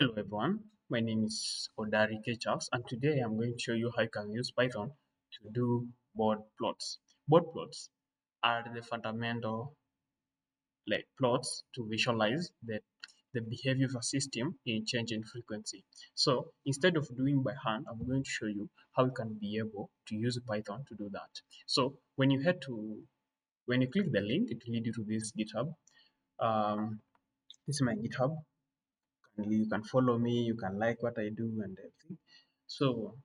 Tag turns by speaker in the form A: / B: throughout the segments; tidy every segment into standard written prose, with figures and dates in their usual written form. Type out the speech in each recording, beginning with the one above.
A: Hello everyone, my name is Odari Charles and today I'm going to show you how you can use Python to do board plots. Board plots are the fundamental plots to visualize the behavior of a system in change in frequency. So instead of doing by hand, I'm going to show you how you can be able to use Python to do that. So when you click the link, it will lead you to this GitHub. This is my GitHub. You can follow me, you can like what I do and everything. So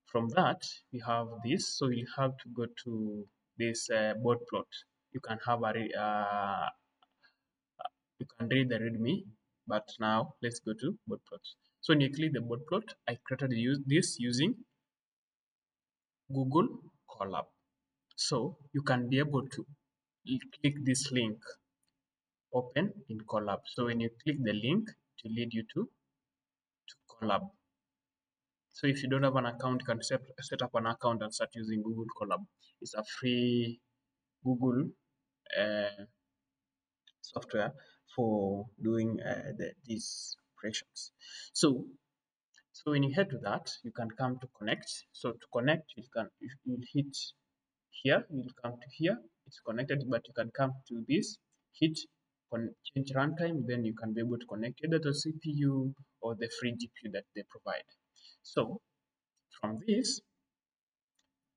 A: from that, we have this. So you have to go to this board plot. You can have you can read the README, but now let's go to board plot. So when you click the board plot, I created this using Google Colab. So you can be able to click this link, open in Colab. So when you click the link, it will lead you to Colab. So if you don't have an account, you can set up an account and start using Google Colab. It's a free Google uh, software for doing these operations. So when you head to that, you can come to connect. So to connect, you'll hit here, you'll come to here. It's connected, but you can come to this, hit change runtime, then you can be able to connect either the CPU or the free GPU that they provide. So from this,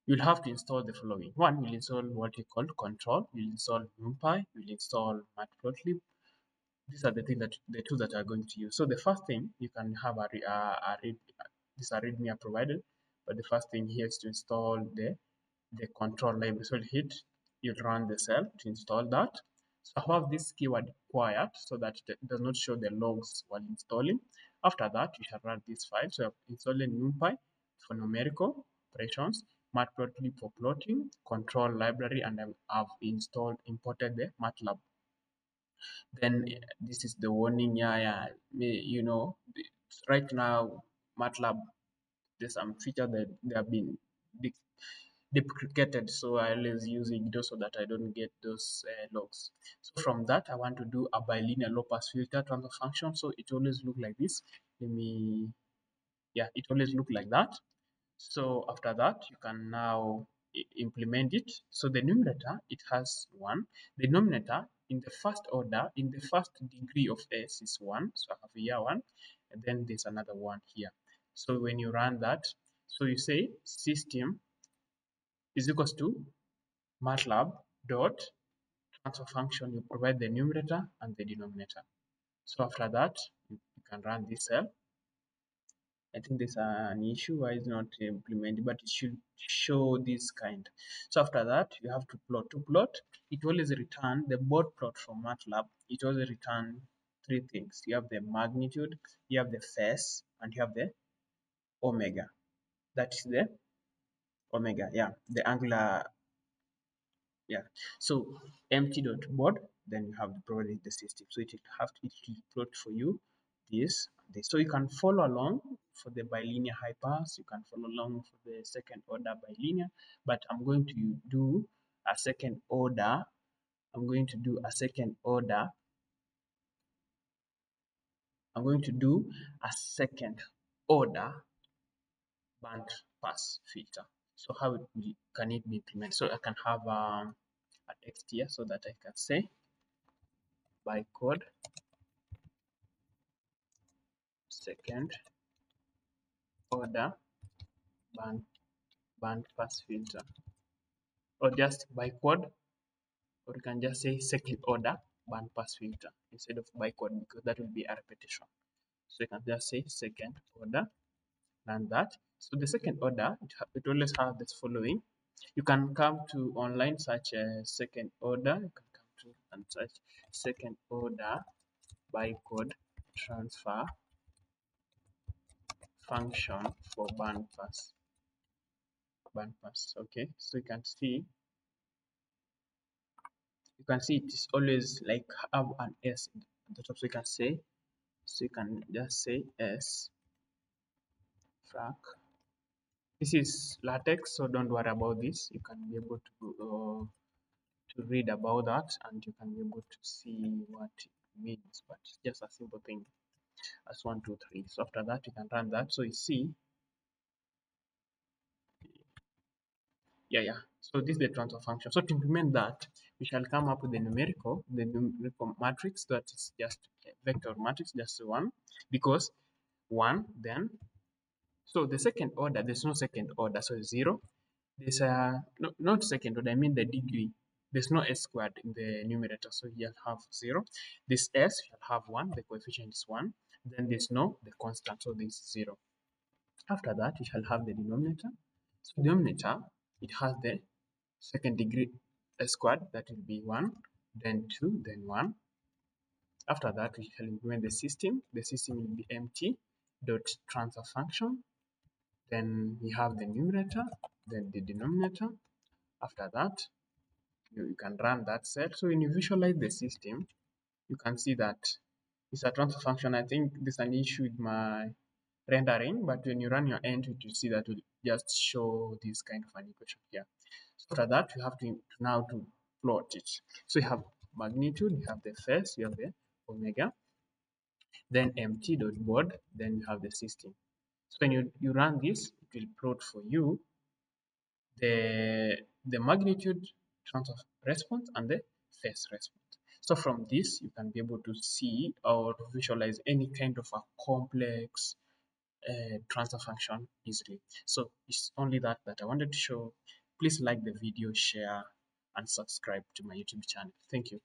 A: you'll have to install the following. One, you'll install what you call control, you'll install NumPy, you'll install Matplotlib. These are the tools that are going to use. So the first thing, you can have these are readme are provided, but the first thing here is to install the control library. So you'll run the cell to install that. So I have this keyword quiet so that it does not show the logs while installing. After that, you shall run this file. So I'm installing NumPy for numerical operations, Matplotlib for plotting, control library, and I've imported the MATLAB. Then this is the warning. Right now MATLAB, there's some feature that they have been deprecated, so I always use it so that I don't get those logs. So from that, I want to do a bilinear low pass filter transfer function, so it always look like this. It always look like that. So after that, you can now implement it. So the numerator, it has 1. The denominator in the first order, in the first degree of s is 1. So I have here 1, and then there's another 1 here. So when you run that, so you say system is equals to MATLAB dot transfer function. You provide the numerator and the denominator. So after that, you can run this cell. I think there's an issue why it's not implemented, but it should show this kind. So after that, you have to plot. To plot, it always return the board plot from MATLAB. It always return 3 things. You have the magnitude, you have the phase, and you have the omega. That is the omega, yeah, the angular, yeah. So empty dot board, then you have provided the system. So it will plot for you this. So you can follow along for the bilinear high pass, you can follow along for the second order bilinear, but I'm going to do a second order. I'm going to do a second order. I'm going to do a second order band pass filter. So how can it be implemented? So I can have a text here so that I can say by code second order band pass filter, or just by code, or you can just say second order band pass filter instead of by code, because that will be a repetition. So you can just say second order and that. So the second order, it always have this following. You can come to online search second order. You can come to and search second order by code transfer function for band pass. Okay, so you can see it is always like have an s at the top. So you can just say s frac. This is latex, so don't worry about this. You can be able to read about that, and you can be able to see what it means, but it's just a simple thing. as 1, 2, 3. So after that, you can run that. So you see, yeah. So this is the transfer function. So to implement that, we shall come up with the numerical matrix that is just a vector matrix, just 1, because 1, then, so the second order, there's no second order, so 0. There's a, no, not second order, I mean the degree. There's no s squared in the numerator, so you'll have 0. This s shall have 1, the coefficient is 1. Then there's no, the constant, so this is 0. After that, we shall have the denominator. So the denominator, it has the second degree s squared, that will be 1, then 2, then 1. After that, we shall implement the system. The system will be empty dot transfer function. Then we have the numerator, then the denominator. After that, you can run that cell. So when you visualize the system, you can see that it's a transfer function. I think there's an issue with my rendering, but when you run your end, you see that will just show this kind of an equation here. So after that, you have to now to plot it. So you have magnitude, you have the phase, you have the omega, then mt.bode, then you have the system. So when you run this, it will plot for you the magnitude transfer response and the phase response. So from this, you can be able to see or visualize any kind of a complex transfer function easily. So it's only that I wanted to show. Please like the video, share, and subscribe to my YouTube channel. Thank you.